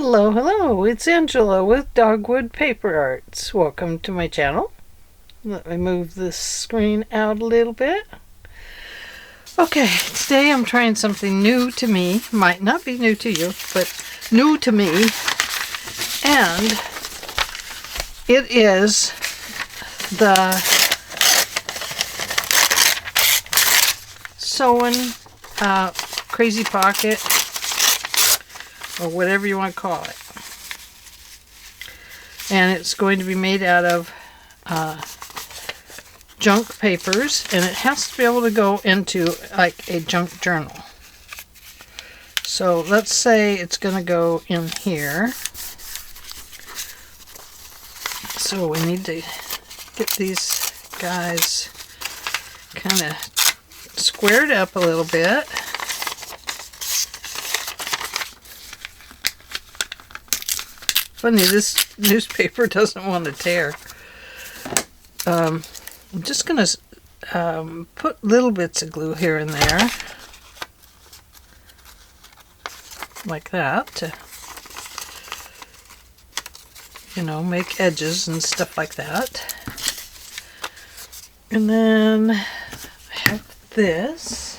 Hello, hello, it's Angela with Dogwood Paper Arts. Welcome to my channel. Let me move this screen out a little bit. Okay, today I'm trying something new to me. Might not be new to you, but new to me. And it is the sewing Crazy Pocket, or whatever you want to call it. And it's going to be made out of junk papers, and it has to be able to go into like a junk journal. So let's say it's going to go in here. So we need to get these guys kind of squared up a little bit. Funny, this newspaper doesn't want to tear. I'm just going to put little bits of glue here and there, like that, to, you know, make edges and stuff like that. And then I have this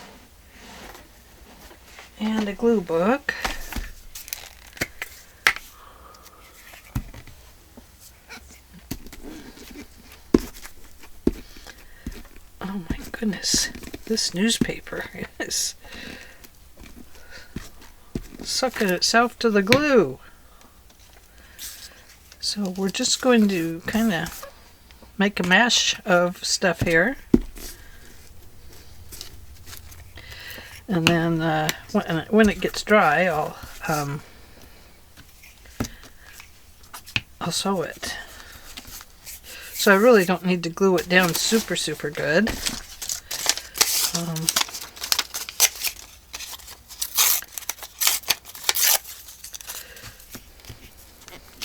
and a glue book. Oh my goodness, this newspaper is sucking itself to the glue. So we're just going to kind of make a mash of stuff here. And then when it gets dry, I'll sew it. So I really don't need to glue it down super good.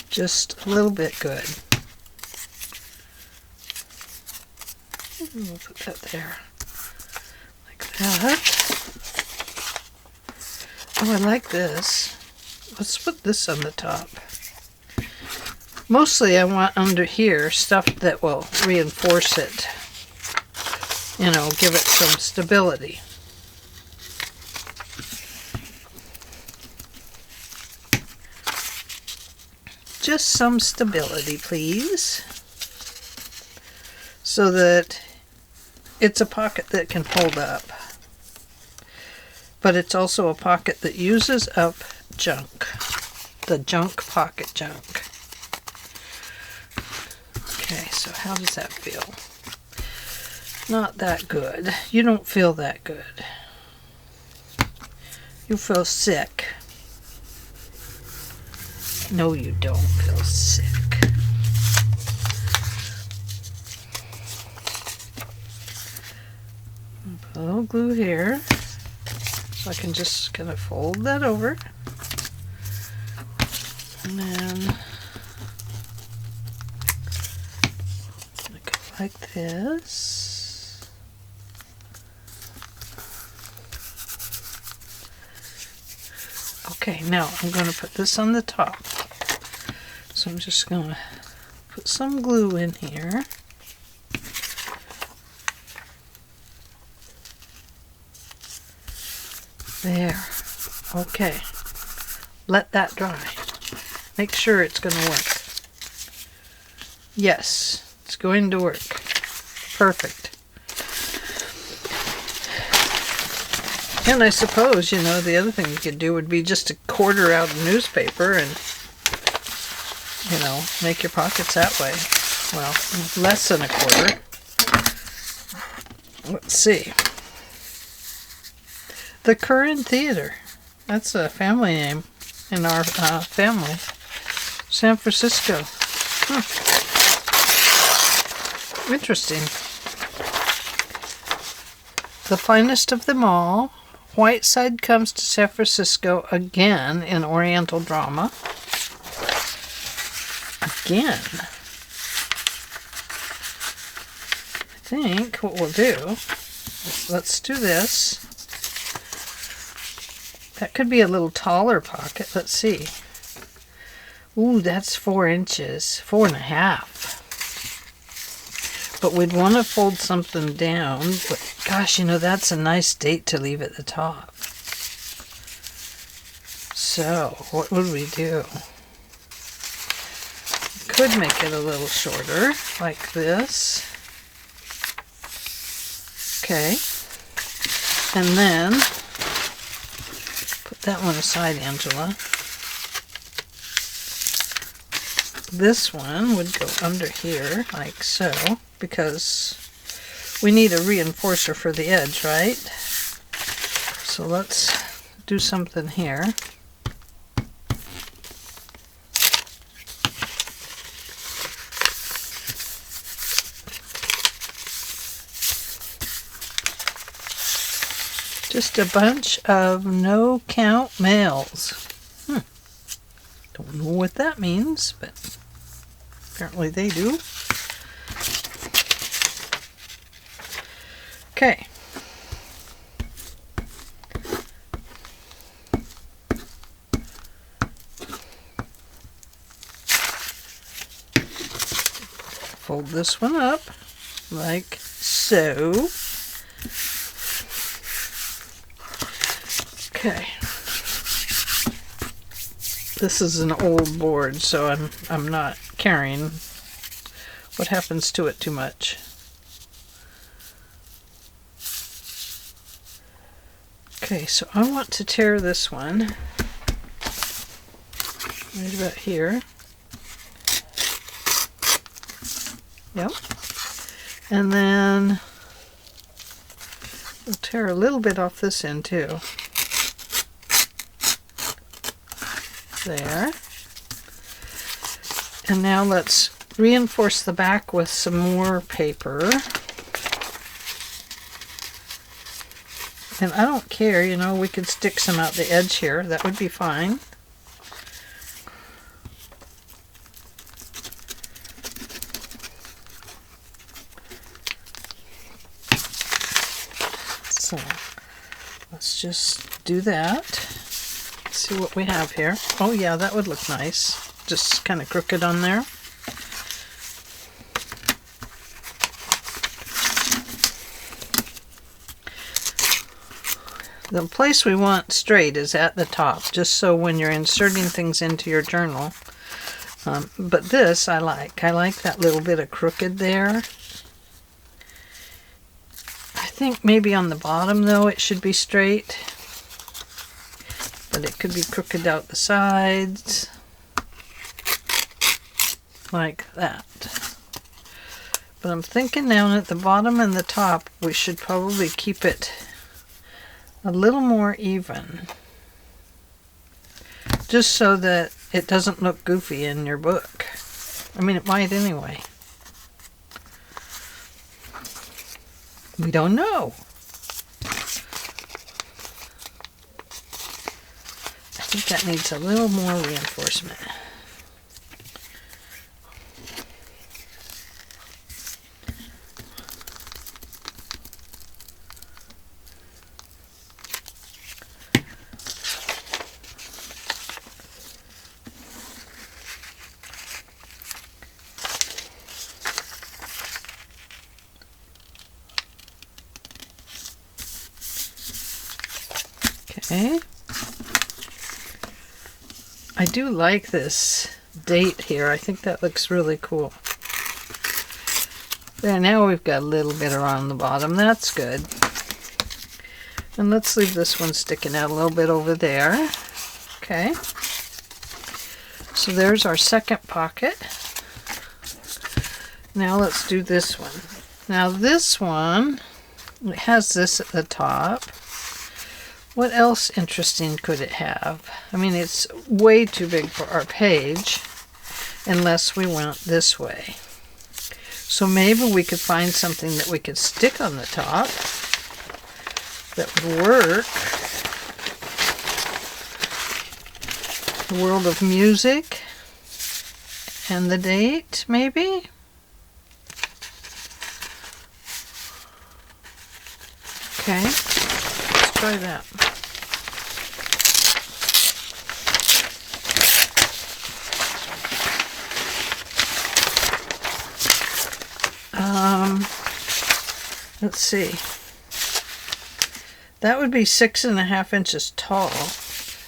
Just a little bit good. We'll put that there, like that. Oh, I like this. Let's put this on the top. Mostly I want under here stuff that will reinforce it, you know, give it some stability. Just some stability, please, so that it's a pocket that can hold up, but it's also a pocket that uses up junk, the junk pocket junk. Okay, so how does that feel? Not that good. You don't feel that good. You feel sick. No, you don't feel sick. Put a little glue here, so I can just kind of fold that over. And then like this. Okay, now I'm going to put this on the top. So I'm just going to put some glue in here. There. Okay. Let that dry. Make sure it's going to work. Yes. It's going to work. Perfect. And I suppose, you know, the other thing you could do would be just to quarter out a newspaper and, you know, make your pockets that way. Well, less than a quarter. Let's see. The Curran Theater. That's a family name in our family. San Francisco. Interesting. The finest of them all. Whiteside comes to San Francisco again in Oriental drama. Again. I think what we'll do is let's do this. That could be a little taller pocket. Let's see. Ooh, that's 4 inches, 4.5. But we'd want to fold something down. But gosh, you know, that's a nice date to leave at the top. So, what would we do? We could make it a little shorter, like this. Okay. And then, put that one aside, Angela. This one would go under here, like so, because we need a reinforcer for the edge, right? So let's do something here. Just a bunch of no-count males. Don't know what that means, but apparently they do. Okay. Fold this one up like so. Okay. This is an old board, so I'm not carrying what happens to it too much. Okay, so I want to tear this one right about here. Yep. And then we'll tear a little bit off this end too. There. And now let's reinforce the back with some more paper. And I don't care, you know, we could stick some out the edge here. That would be fine. So let's just do that. See what we have here. Oh yeah, that would look nice. Just kind of crooked on there. The place we want straight is at the top, just so when you're inserting things into your journal. But this I like. I like that little bit of crooked there. I think maybe on the bottom though it should be straight. But it could be crooked out the sides. Like that. But I'm thinking down at the bottom and the top we should probably keep it a little more even. Just so that it doesn't look goofy in your book. I mean, it might anyway. We don't know. I think that needs a little more reinforcement. Okay. I do like this date here. I think that looks really cool. There, now we've got a little bit around the bottom. That's good. And let's leave this one sticking out a little bit over there. Okay. So there's our second pocket. Now let's do this one. Now this one, it has this at the top. What else interesting could it have? I mean, it's way too big for our page, unless we went this way. So maybe we could find something that we could stick on the top that would work. The world of music and the date, maybe? Okay, let's try that. let's see. That would be 6.5 inches tall.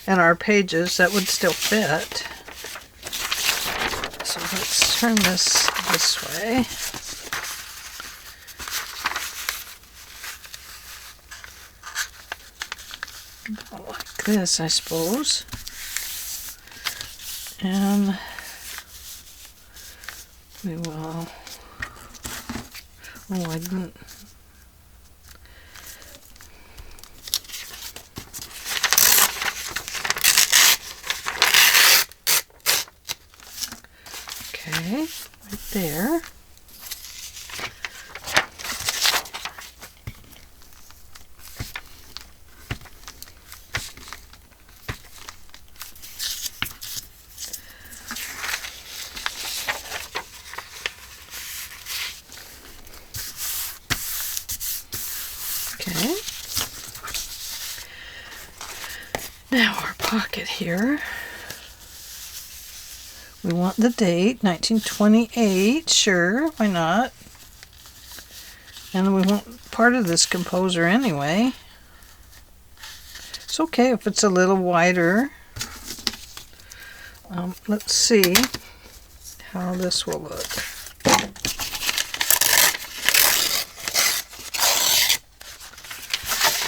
And our pages, that would still fit. So let's turn this way. Like this, I suppose. And we will, oh, I didn't, okay, right there. Okay. Now our pocket here. We want the date, 1928, sure, why not? And we want part of this composer anyway. It's okay if it's a little wider. Let's see how this will look.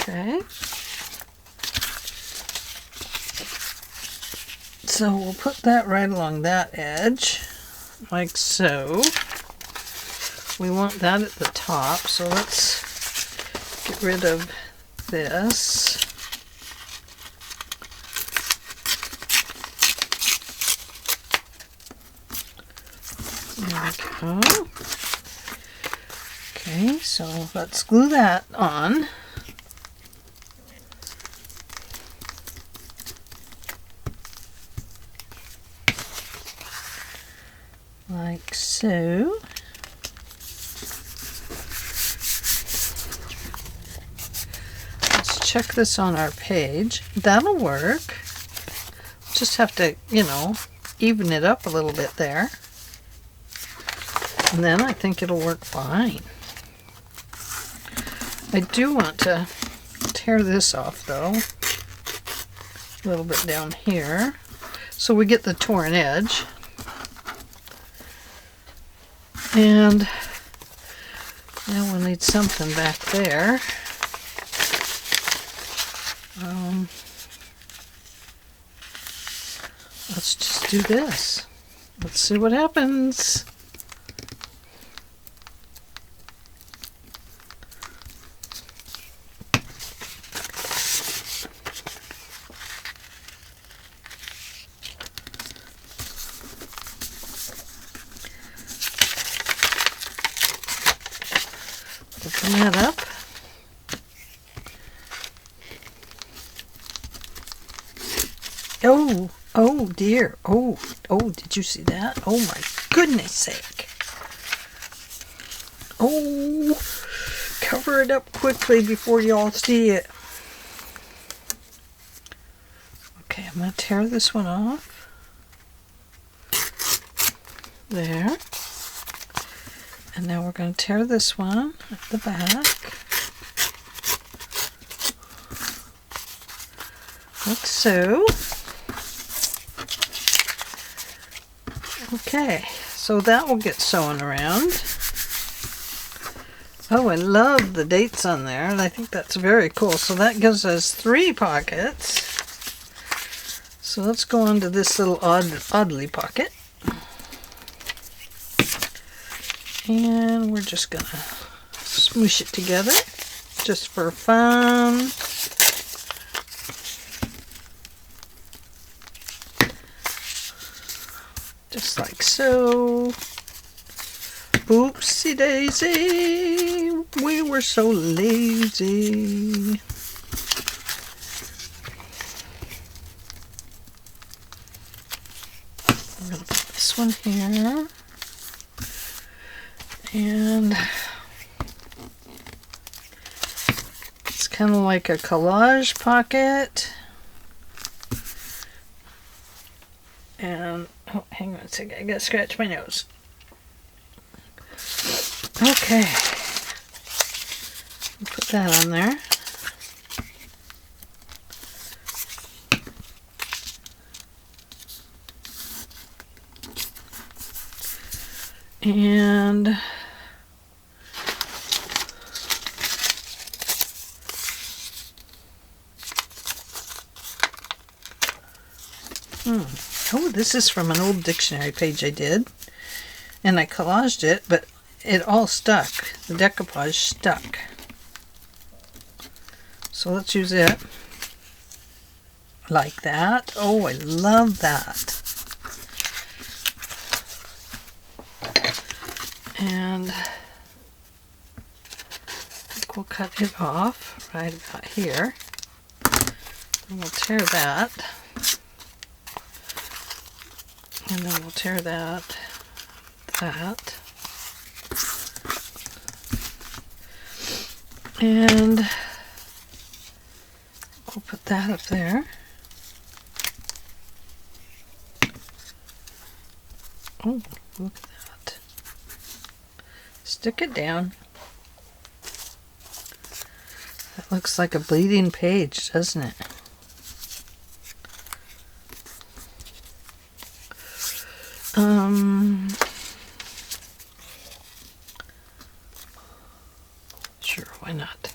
Okay. So we'll put that right along that edge, like so. We want that at the top, so let's get rid of this. There we go. Okay, so let's glue that on. Like so. Let's check this on our page. That'll work. Just have to, you know, even it up a little bit there. And then I think it'll work fine. I do want to tear this off though. A little bit down here. So we get the torn edge. And now we'll need something back there. Let's just do this. Let's see what happens. Open that up. Oh dear. Oh, did you see that? Oh my goodness sake. Oh, cover it up quickly before y'all see it. Okay, I'm going to tear this one off. There. And now we're going to tear this one at the back. Like so. Okay, so that will get sewn around. Oh, I love the dates on there, and I think that's very cool. So that gives us 3 pockets. So let's go on to this little oddly pocket. And we're just gonna smoosh it together just for fun. Just like so. Oopsie daisy, we were so lazy. I'm gonna put this one here. And it's kind of like a collage pocket. And, oh, hang on a second, I gotta scratch my nose. Okay. that on there. And oh, this is from an old dictionary page I did, and I collaged it, but it all stuck. The decoupage stuck. So let's use it like that. Oh, I love that. And I think we'll cut it off right about here. And we'll tear that. And then we'll tear that. And we'll put that up there. Oh, look at that. Stick it down. That looks like a bleeding page, doesn't it? Sure, why not?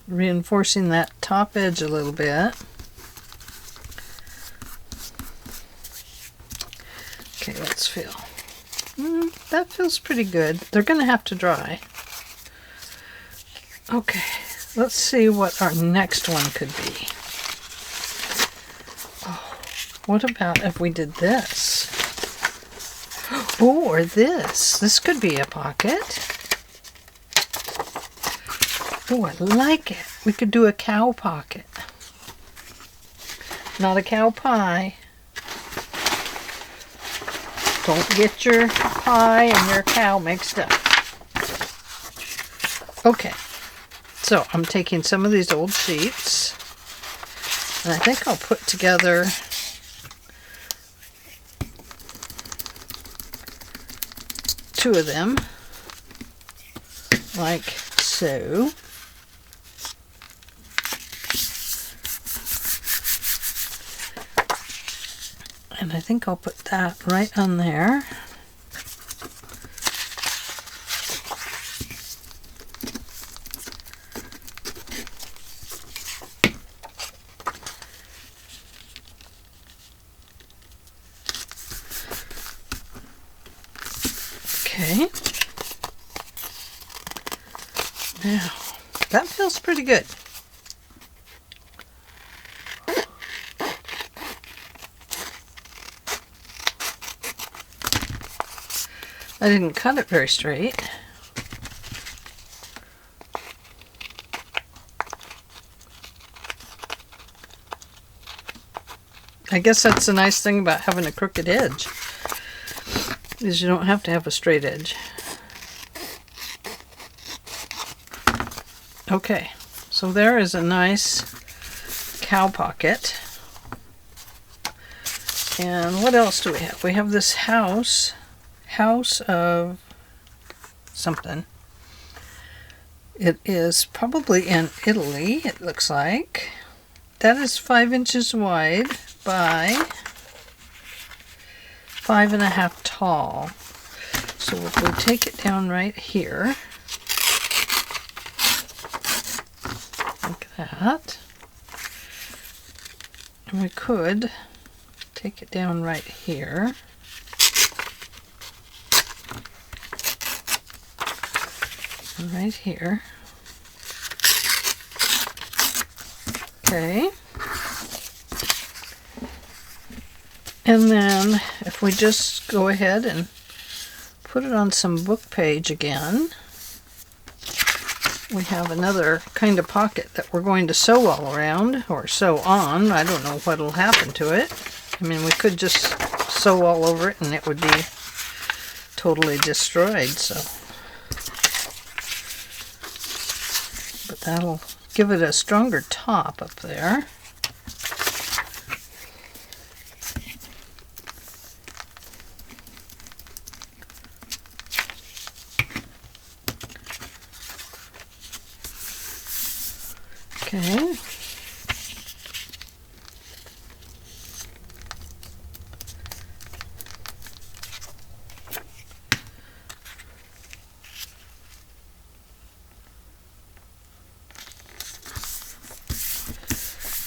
Reinforcing that top edge a little bit. Okay, let's feel. That feels pretty good. They're going to have to dry. Okay, let's see what our next one could be. Oh, what about if we did this? Oh, or this. This could be a pocket. Oh, I like it. We could do a cow pocket. Not a cow pie. Don't get your pie and your cow mixed up. Okay, so I'm taking some of these old sheets, and I think I'll put together two of them, like so. And I think I'll put that right on there. Okay. Now, that feels pretty good. I didn't cut it very straight. I guess that's the nice thing about having a crooked edge, is you don't have to have a straight edge. Okay, so there is a nice cow pocket. And what else do we have? We have this house of something. It is probably in Italy, it looks like. That is 5 inches wide by 5.5 tall. So if we take it down right here, like that, and we could take it down right here. Right here. Okay. And then if we just go ahead and put it on some book page again, we have another kind of pocket that we're going to sew all around, or sew on. I don't know what'll happen to it. I mean, we could just sew all over it and it would be totally destroyed, so. But that'll give it a stronger top up there. Okay.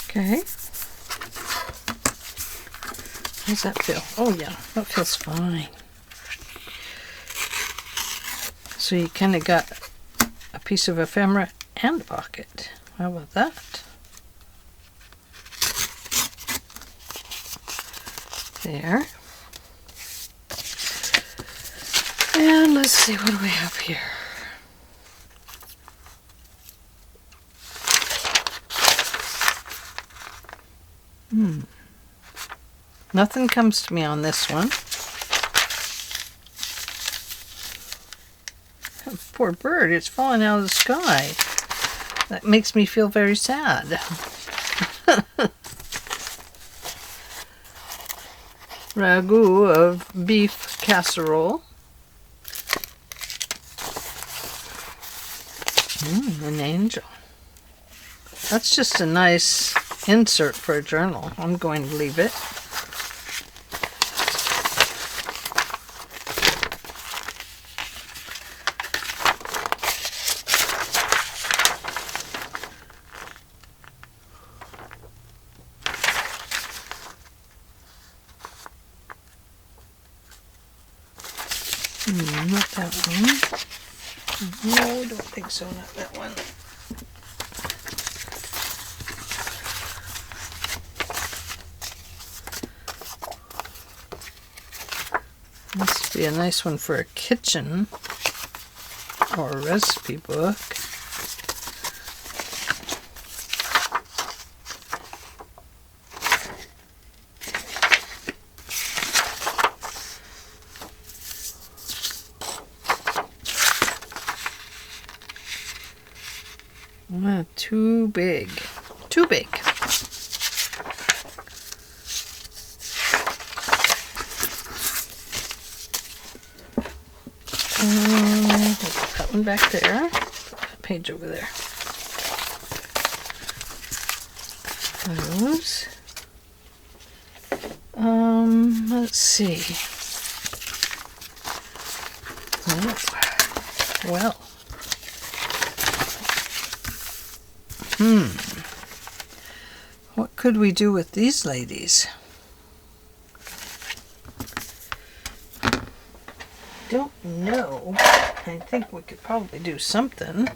Okay. How's that feel? Oh yeah, that feels fine. So you kind of got a piece of ephemera and a pocket. How about that? There. And let's see, what do we have here? Nothing comes to me on this one. Poor bird, it's falling out of the sky. That makes me feel very sad. Ragu of beef casserole. An angel. That's just a nice insert for a journal. I'm going to leave it. Not that one. No, I don't think so. Not that one. Must be a nice one for a kitchen or a recipe book. Too big. Too big. Put that one back there. Put that page over there. Those. Let's see. Oh, well. What could we do with these ladies? Don't know. I think we could probably do something.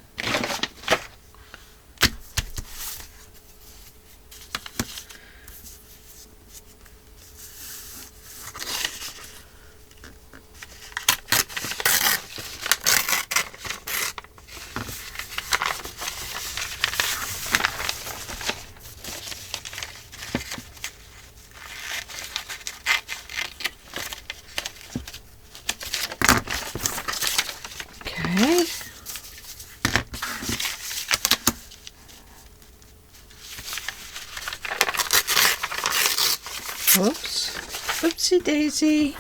Whoops. Oopsie daisy.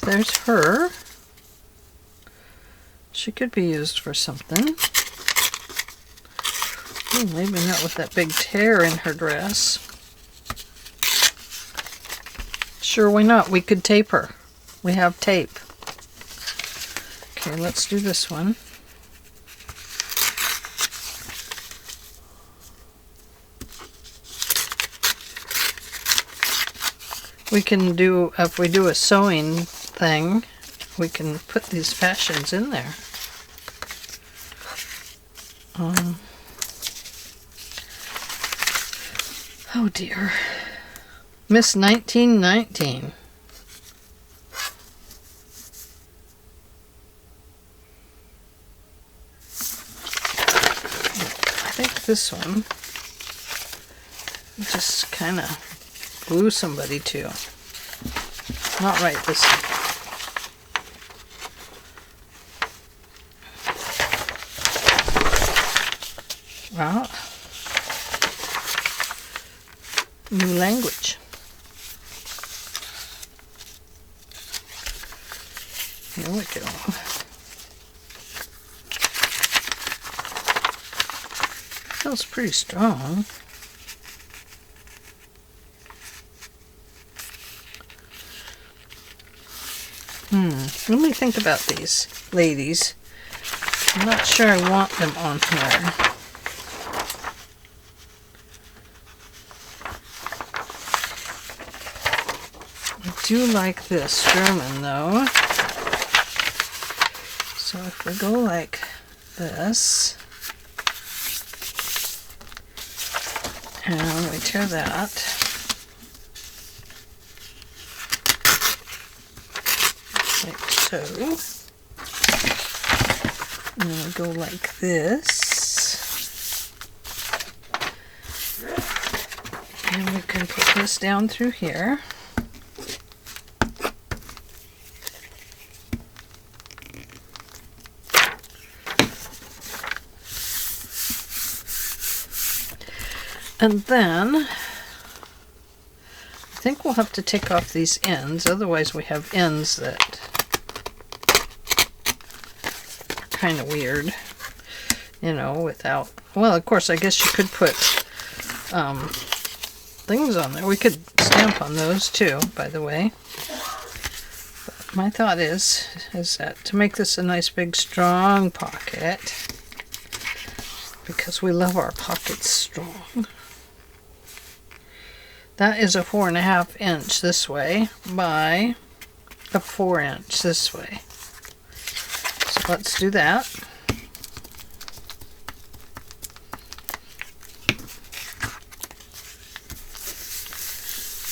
There's her. She could be used for something. Oh, maybe not with that big tear in her dress. Sure, why not? We could tape her. We have tape. Okay, let's do this one. We can do, if we do a sewing thing, we can put these fashions in there. Oh dear. Miss 1919. I think this one, just kind of glue somebody to. Not right this time. Well, new language. Here we go. feels pretty strong. Let me think about these ladies. I'm not sure I want them on here. I do like this German though. So if we go like this, and we tear that, like so, and then we go like this, and we can put this down through here. And then I think we'll have to take off these ends, otherwise we have ends that are kind of weird, you know, without, well, of course, I guess you could put things on there. We could stamp on those too, by the way. But my thought is that to make this a nice big strong pocket, because we love our pockets strong. That is a 4.5 inch this way by a 4 inch this way. So let's do that.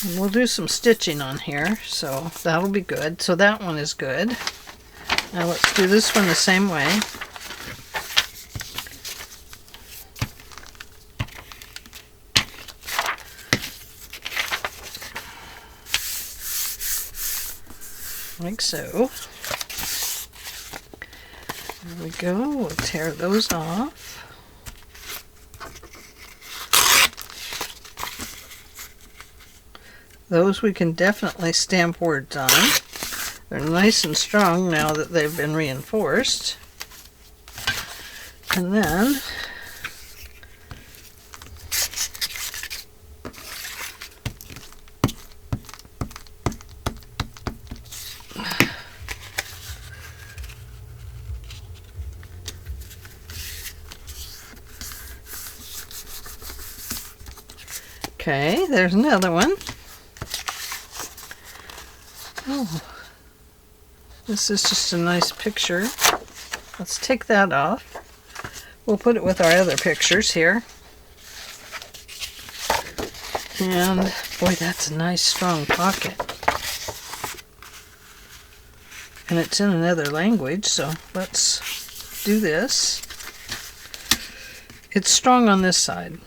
And we'll do some stitching on here, so that'll be good. So that one is good. Now let's do this one the same way. Like so. There we go. We'll tear those off. Those we can definitely stamp words on. They're nice and strong now that they've been reinforced. And then okay, there's another one. Oh, this is just a nice picture. Let's take that off. We'll put it with our other pictures here. And boy, that's a nice strong pocket. And it's in another language, so let's do this. It's strong on this side.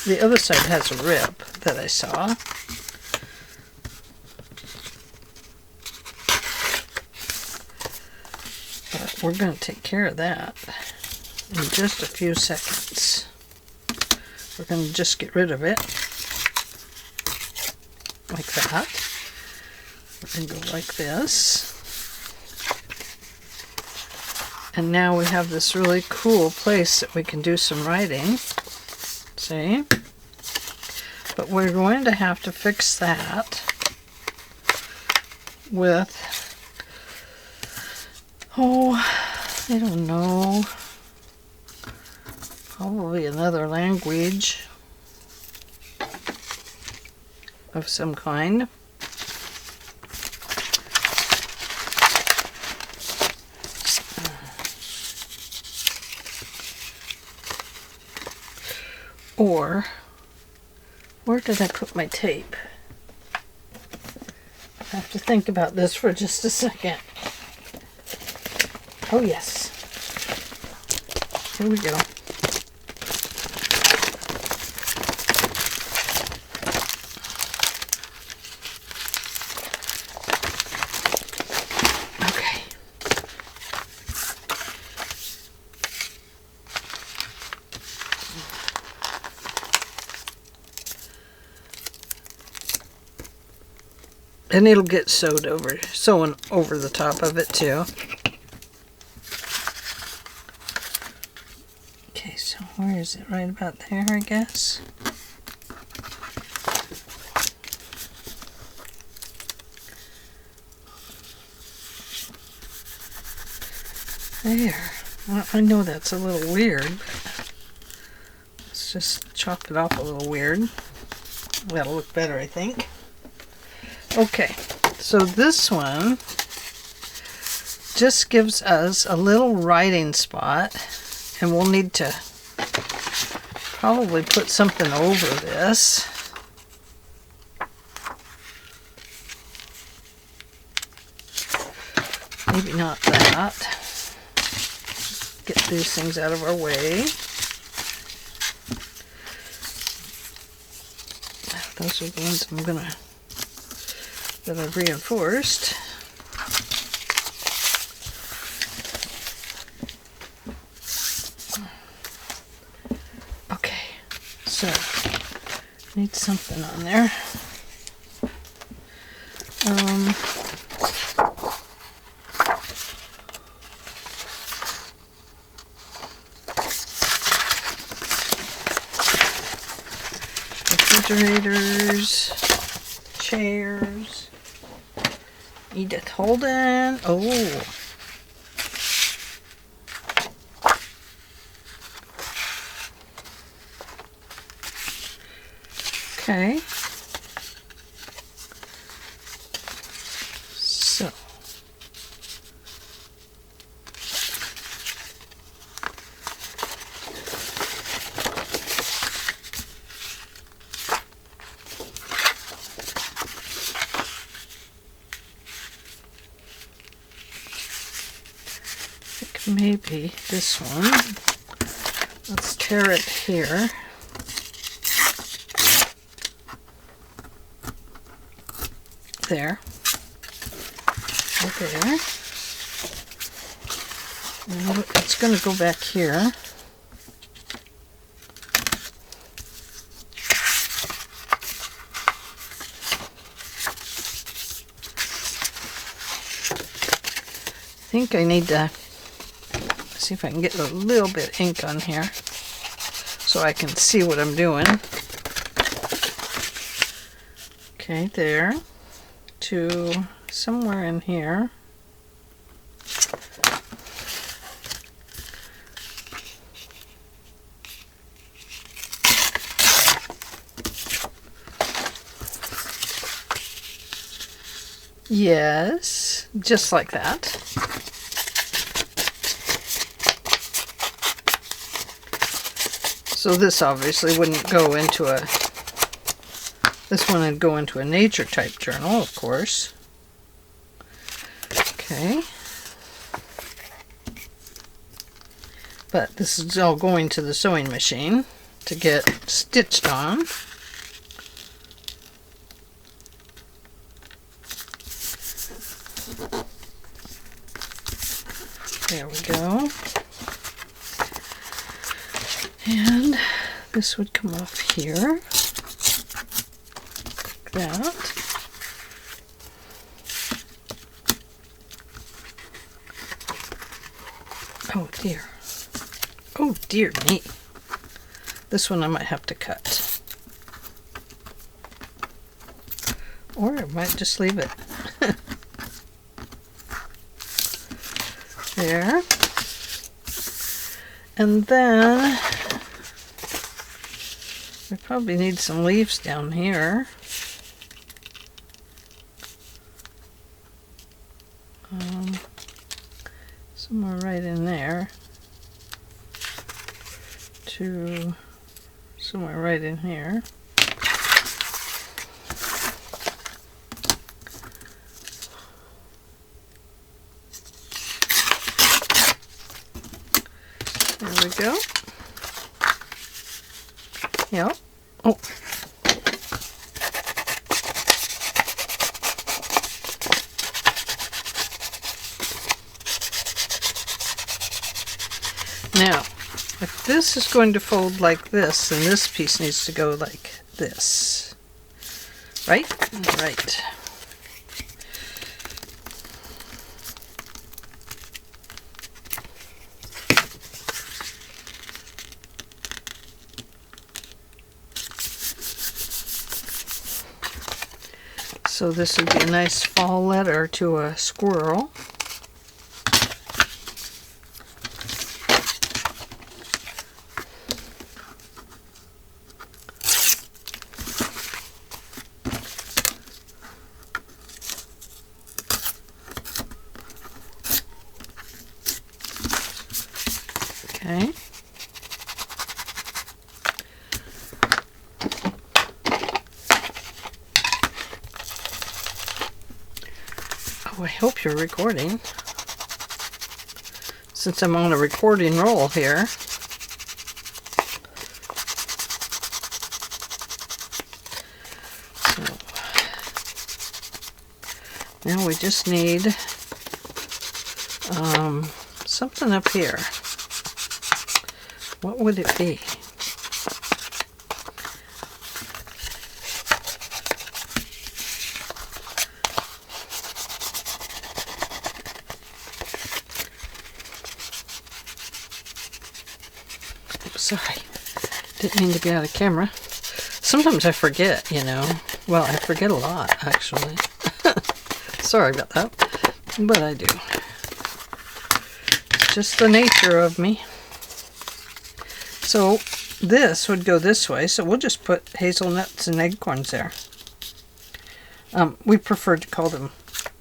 The other side has a rip that I saw. But we're going to take care of that in just a few seconds. We're going to just get rid of it. Like that. We're going to go like this. And now we have this really cool place that we can do some writing. See? But we're going to have to fix that with, oh, I don't know, probably another language of some kind. Or, where did I put my tape? I have to think about this for just a second. Oh yes. Here we go. Okay. And it'll get sewn over the top of it too. Okay, so Where is it? Right about there, I guess. There. Well, I know that's a little weird, but let's just chop it off a little weird. That'll look better, I think. Okay, so this one just gives us a little writing spot, and we'll need to probably put something over this. Maybe not that. Get these things out of our way. Those are the ones that I've reinforced. Okay, so need something on there. Refrigerators, chairs, Edith Holden. Oh, okay. So maybe this one. Let's tear it here. There. Right there. And it's going to go back here. I think I need to see if I can get a little bit of ink on here so I can see what I'm doing. Okay, there to somewhere in here. Yes, just like that. So this obviously wouldn't go into a, this one would go into a nature type journal, of course. Okay. But this is all going to the sewing machine to get stitched on. There we go. And this would come off here, like that. Oh dear. Oh dear me. This one I might have to cut. Or I might just leave it. There. And then we probably need some leaves down here. Somewhere right in there. To somewhere right in here. There we go. Yep. Oh. Now, if this is going to fold like this, then this piece needs to go like this. Right? Right. So this would be a nice fall letter to a squirrel. Okay. Oh, I hope you're recording, since I'm on a recording roll here. So, now we just need something up here. What would it be? Sorry, didn't mean to be out of camera. Sometimes I forget, you know. Well, I forget a lot, actually. Sorry about that, but I do. It's just the nature of me. So this would go this way, so we'll just put hazelnuts and acorns there. We prefer to call them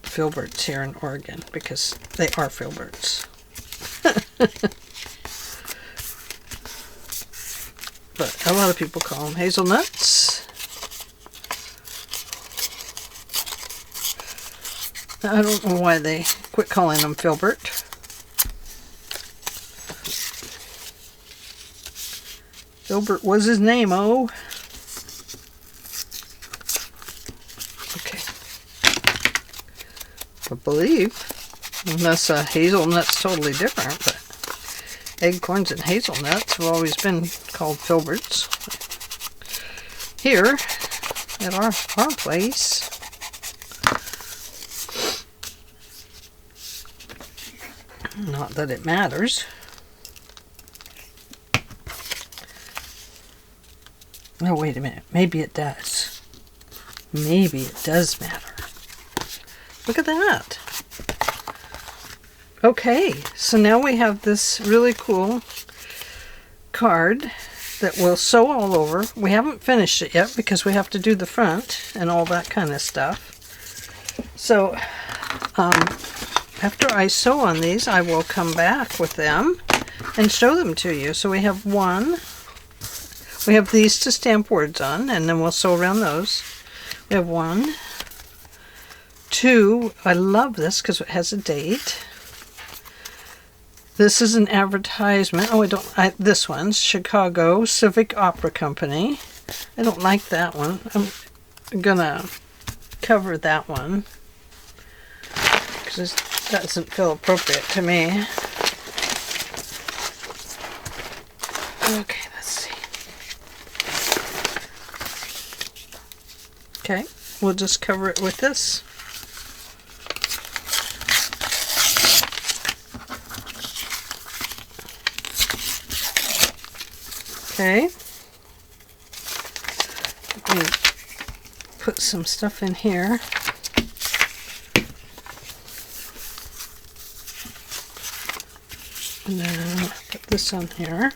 filberts here in Oregon because they are filberts. But a lot of people call them hazelnuts. I don't know why they quit calling them filbert. Filbert was his name, oh. Okay. I believe, unless hazelnut's totally different, but acorns and hazelnuts have always been called filberts. Here, at our place, not that it matters. Oh, wait a minute. Maybe it does. Maybe it does matter. Look at that. Okay, so now we have this really cool card that we'll sew all over. We haven't finished it yet because we have to do the front and all that kind of stuff. So, after I sew on these, I will come back with them and show them to you. So we have one. We have these to stamp words on, and then we'll sew around those. We have 1, 2. I love this because it has a date. This is an advertisement. Oh, this one's Chicago Civic Opera Company. I don't like that one. I'm gonna cover that one because it doesn't feel appropriate to me. Okay. Okay, we'll just cover it with this. Okay. Let me put some stuff in here. And then put this on here.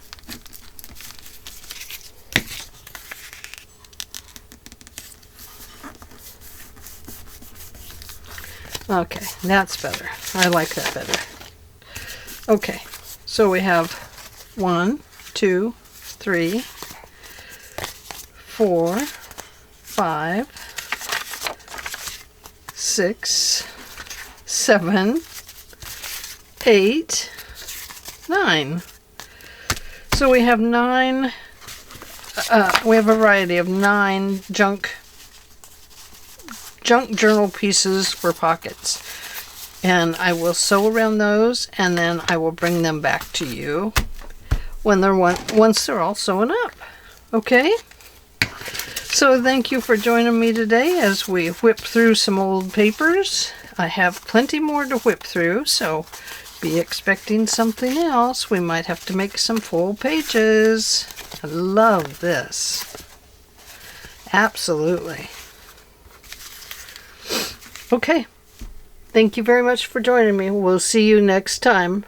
Okay, that's better. I like that better. Okay, so we have 1, 2, 3, 4, 5, 6, 7, 8, 9. So we have 9, we have a variety of 9 junk journal pieces for pockets, and I will sew around those, and then I will bring them back to you when they're once they're all sewn up. Okay, so thank you for joining me today as we whip through some old papers. I have plenty more to whip through, so be expecting something else. We might have to make some full pages. I love this, absolutely. Okay. Thank you very much for joining me. We'll see you next time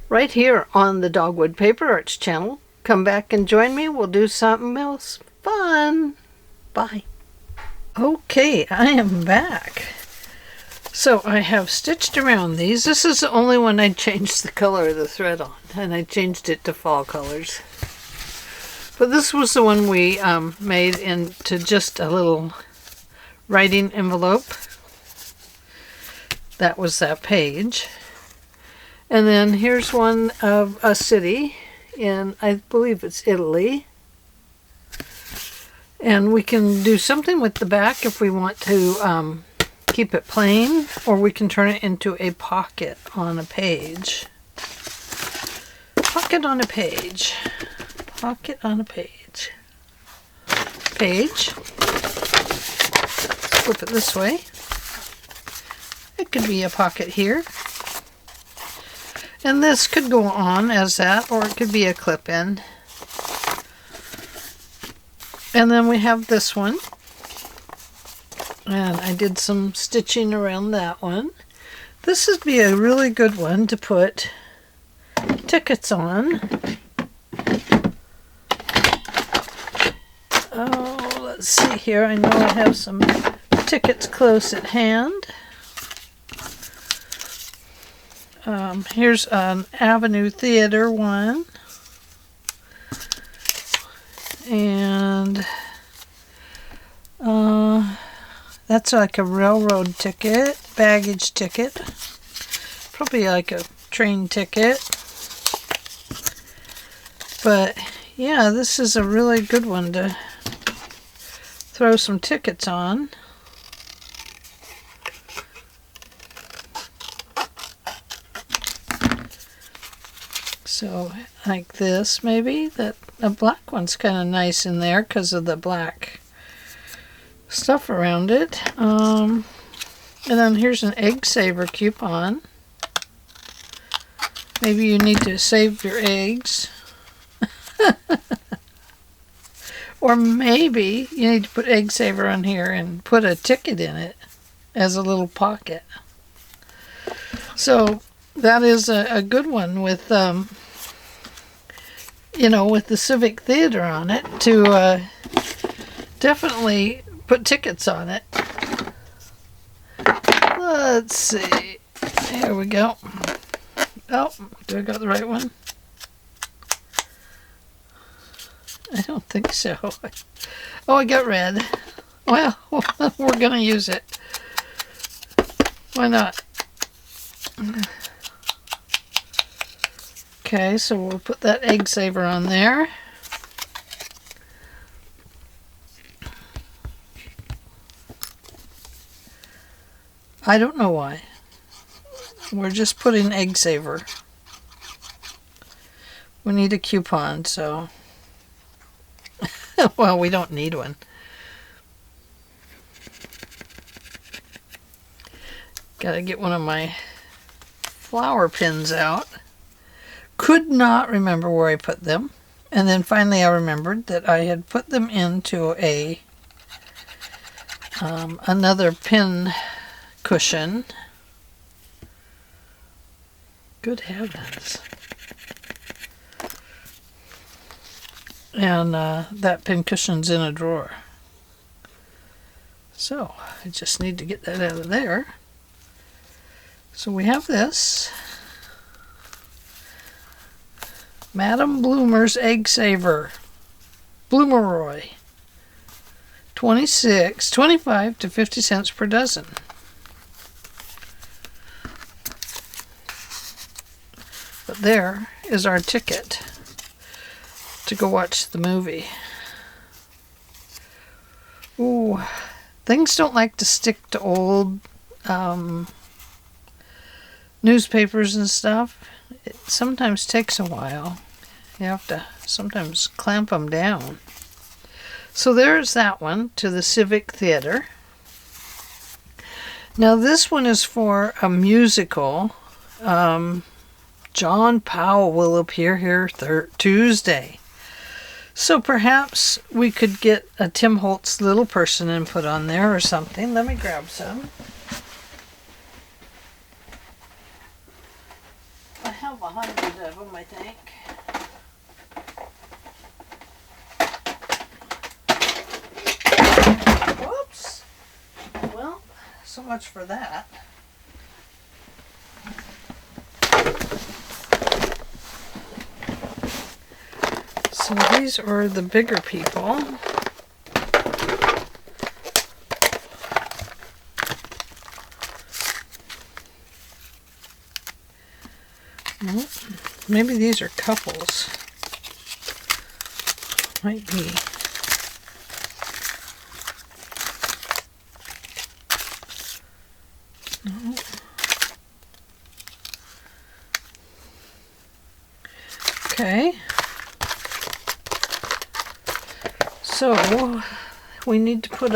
right here on the Dogwood Paper Arts channel. Come back and join me. We'll do something else fun. Bye. Okay, I am back. So I have stitched around these. This is the only one I changed the color of the thread on, and I changed it to fall colors. But this was the one we made into just a little writing envelope. That was that page. And then here's one of a city in, I believe it's Italy. And we can do something with the back if we want to keep it plain, or we can turn it into a pocket on a page. Pocket on a page. Pocket on a page. Page. Flip it this way. It could be a pocket here. And this could go on as that, or it could be a clip-in. And then we have this one. And I did some stitching around that one. This would be a really good one to put tickets on. Oh, let's see here. I know I have some tickets close at hand. Here's an Avenue Theater one. And that's like a railroad ticket, baggage ticket. Probably like a train ticket. But yeah, this is a really good one to throw some tickets on. So like this, maybe. That a black one's kind of nice in there because of the black stuff around it. And then here's an egg saver coupon. Maybe you need to save your eggs. Or maybe you need to put egg saver on here and put a ticket in it as a little pocket. So that is a good one with with the Civic Theater on it, to definitely put tickets on it. Let's see. Here we go. Oh, do I got the right one? I don't think so. Oh, I got red. Well, we're going to use it. Why not? Okay, so we'll put that egg saver on there. I don't know why. We're just putting egg saver. We need a coupon, so... well, we don't need one. Gotta get one of my flower pins out. Could not remember where I put them. And then finally I remembered that I had put them into a another pin cushion. Good heavens. And that pin cushion's in a drawer. So I just need to get that out of there. So we have this. Madame Bloomer's Egg Saver. Bloomeroy. 25 to 50 cents per dozen. But there is our ticket to go watch the movie. Ooh, things don't like to stick to old newspapers and stuff. It sometimes takes a while. You have to sometimes clamp them down. So there's that one, to the Civic Theater. Now this one is for a musical. John Powell will appear here Tuesday. So perhaps we could get a Tim Holtz Little Person and put on there or something. Let me grab some. 100 of them, I think. Whoops. Well, so much for that. So these are the bigger people. Well, maybe these are couples. Might be. No. Okay. So we need to put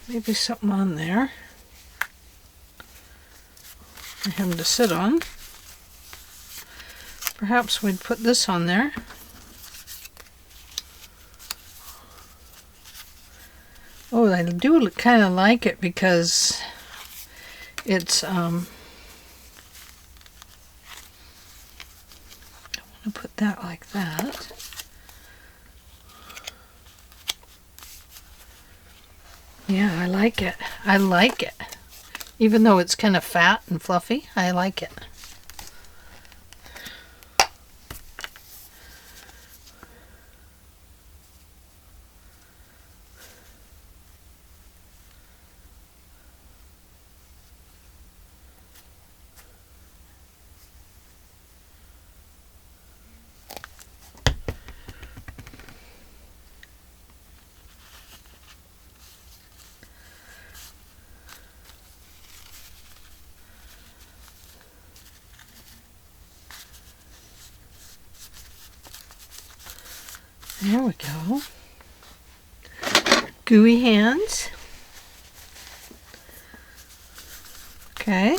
maybe something on there for him to sit on. Perhaps we'd put this on there. Oh, I do kind of like it because it's I want to put that like that. Yeah, I like it. I like it. Even though it's kind of fat and fluffy, I like it. There we go. Gooey hands. Okay.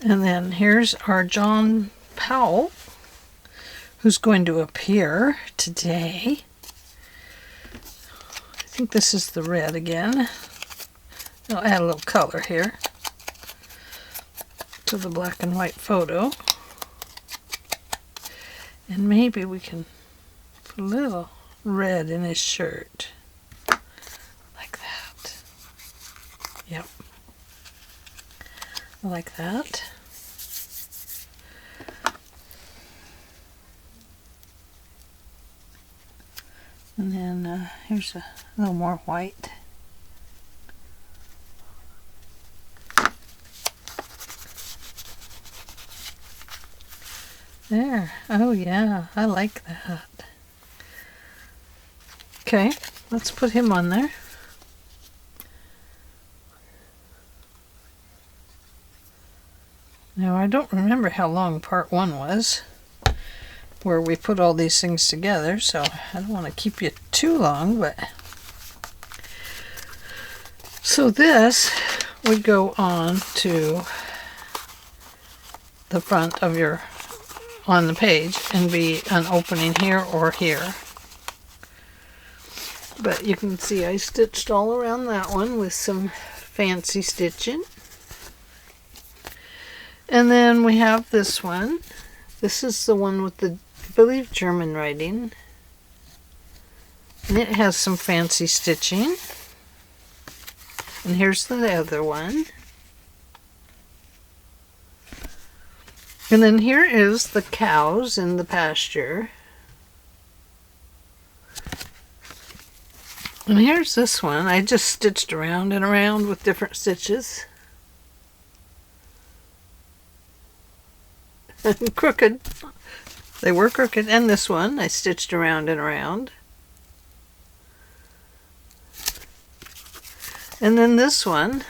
And then here's our John Powell, who's going to appear today. I think this is the red again. I'll add a little color here to the black and white photo. And maybe we can put a little red in his shirt. Like that. Yep. Like that. And then here's a little more white. There. Oh yeah, I like that. Okay, let's put him on there. Now I don't remember how long part 1 was, where we put all these things together, so I don't want to keep you too long, but so this would go on to the front of your on the page and be an opening here or here. But you can see I stitched all around that one with some fancy stitching. And then we have this one. This is the one with the, I believe, German writing. And it has some fancy stitching. And here's the other one. And then here is the cows in the pasture. And here's this one. I just stitched around and around with different stitches. And crooked. They were crooked. And this one I stitched around and around. And then this one,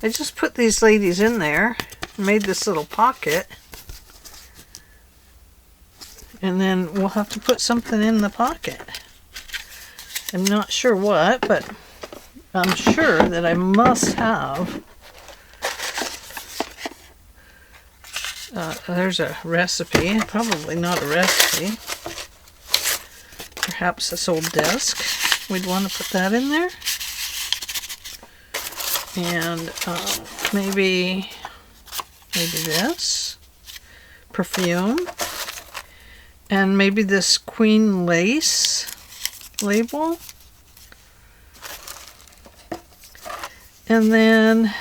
I just put these ladies in there and made this little pocket. And then we'll have to put something in the pocket. I'm not sure what, but I'm sure that I must have. There's a recipe. Probably not a recipe. Perhaps this old desk. We'd want to put that in there. And maybe Maybe this. Perfume. And maybe this Queen Lace label. And then,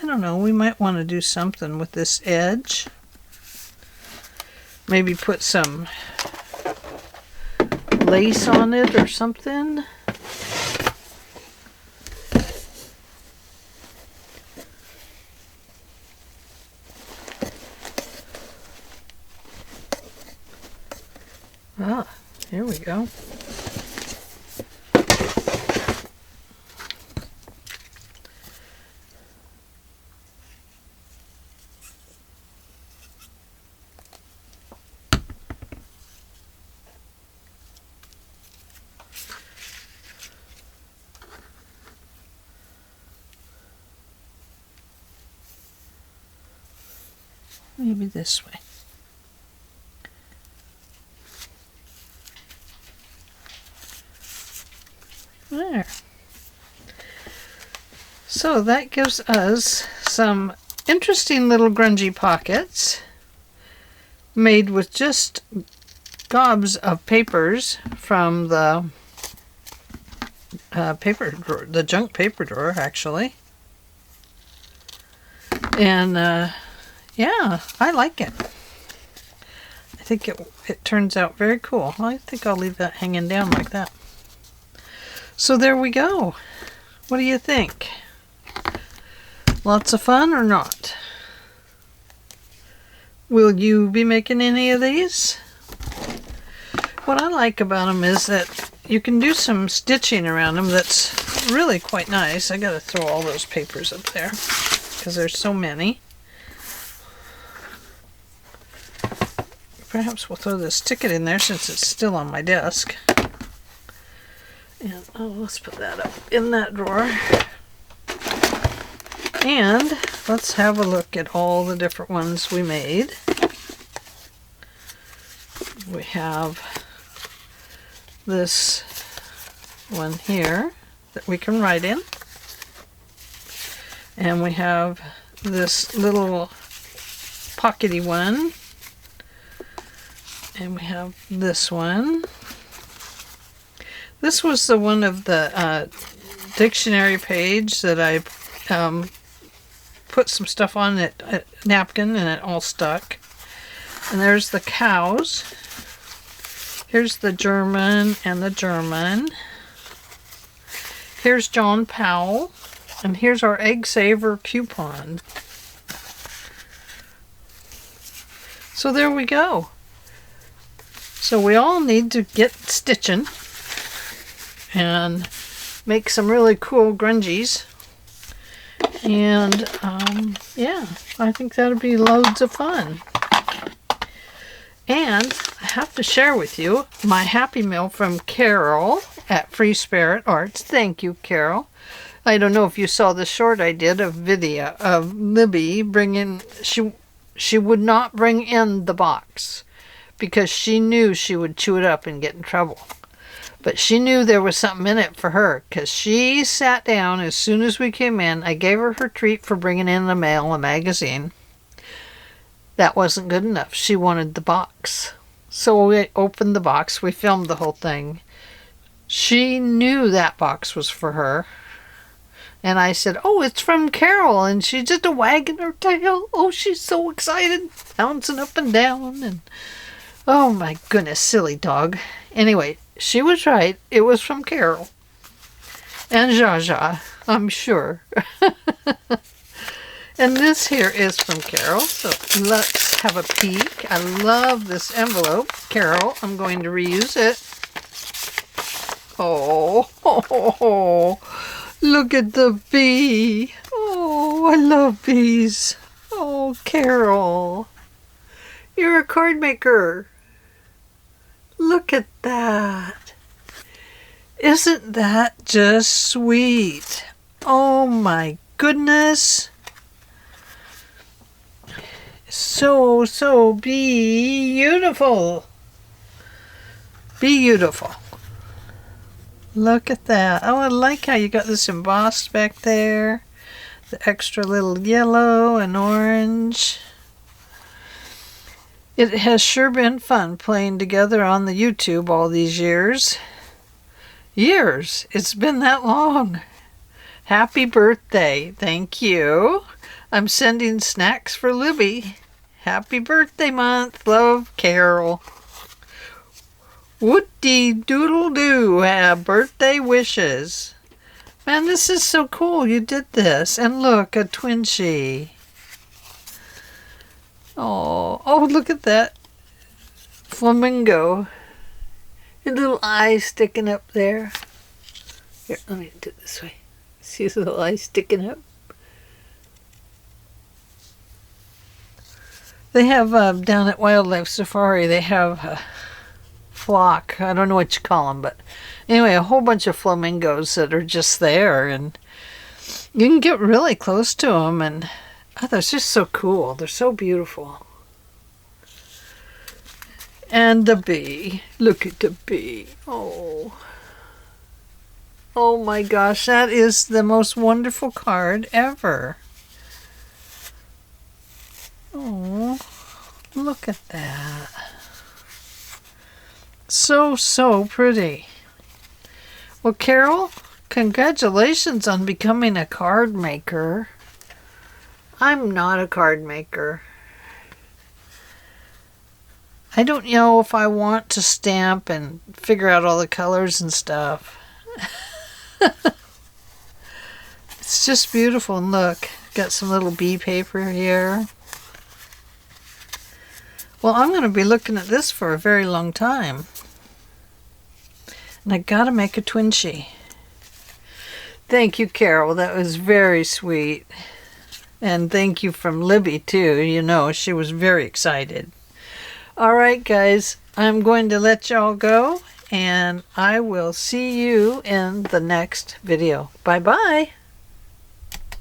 I don't know, we might want to do something with this edge. Maybe put some lace on it or something. Ah, here we go. Maybe this way. There. So that gives us some interesting little grungy pockets made with just gobs of papers from the paper drawer, the junk paper drawer, actually. And yeah, I like it. I think it turns out very cool. I think I'll leave that hanging down like that. So there we go. What do you think? Lots of fun or not? Will you be making any of these? What I like about them is that you can do some stitching around them that's really quite nice. I gotta throw all those papers up there because there's so many. Perhaps we'll throw this ticket in there since it's still on my desk. And oh, let's put that up in that drawer. And let's have a look at all the different ones we made. We have this one here that we can write in. And we have this little pockety one. And we have this one. This was the one of the dictionary page that I put some stuff on it, a napkin, and it all stuck. And there's the cows. Here's the German and the German. Here's John Powell. And here's our Egg Saver coupon. So there we go. So we all need to get stitching and make some really cool grungies. And yeah, I think that'll be loads of fun. And I have to share with you my Happy Meal from Carol at Freespiritarts. Thank you, Carol. I don't know if you saw the short I did of video of Libby bringing, she would not bring in the box because she knew she would chew it up and get in trouble. But she knew there was something in it for her because she sat down as soon as we came in. I gave her her treat for bringing in the mail, a magazine. That wasn't good enough. She wanted the box. So we opened the box. We filmed the whole thing. She knew that box was for her. And I said, oh, it's from Carol. And she's just wagging her tail. Oh, she's so excited. Bouncing up and down. And oh, my goodness, silly dog. Anyway, she was right. It was from Carol. And Jaja, I'm sure. And this here is from Carol. So let's have a peek. I love this envelope. Carol, I'm going to reuse it. Oh, look at the bee. Oh, I love bees. Oh, Carol. You're a card maker. Look at that. Isn't that just sweet? Oh my goodness. So beautiful. Beautiful. Look at that. Oh, I like how you got this embossed back there. the extra little yellow and orange. It has sure been fun playing together on the YouTube all these years. Years! It's been that long. Happy birthday. Thank you. I'm sending snacks for Libby. Happy birthday month. Love, Carol. Woody doodle doo. Have birthday wishes. Man, this is so cool. You did this. And look, a Twinshie. Oh, look at that flamingo. His little eye sticking up there. Here, let me do it this way. See his little eye sticking up? They have, down at Wildlife Safari, they have a flock. I don't know what you call them, but anyway, a whole bunch of flamingos that are just there, and you can get really close to them, and they're just so cool. They're so beautiful. And the bee. Look at the bee. Oh my gosh, that is the most wonderful card ever. Oh, look at that. So pretty. Well, Carol, congratulations on becoming a card maker. I'm not a card maker. I don't know if I want to stamp and figure out all the colors and stuff. It's just beautiful. And look, got some little bee paper here. Well, I'm going to be looking at this for a very long time. And I got to make a Twinshie. Thank you, Carol. That was very sweet. And thank you from Libby, too. You know, she was very excited. All right, guys. I'm going to let y'all go. And I will see you in the next video. Bye-bye.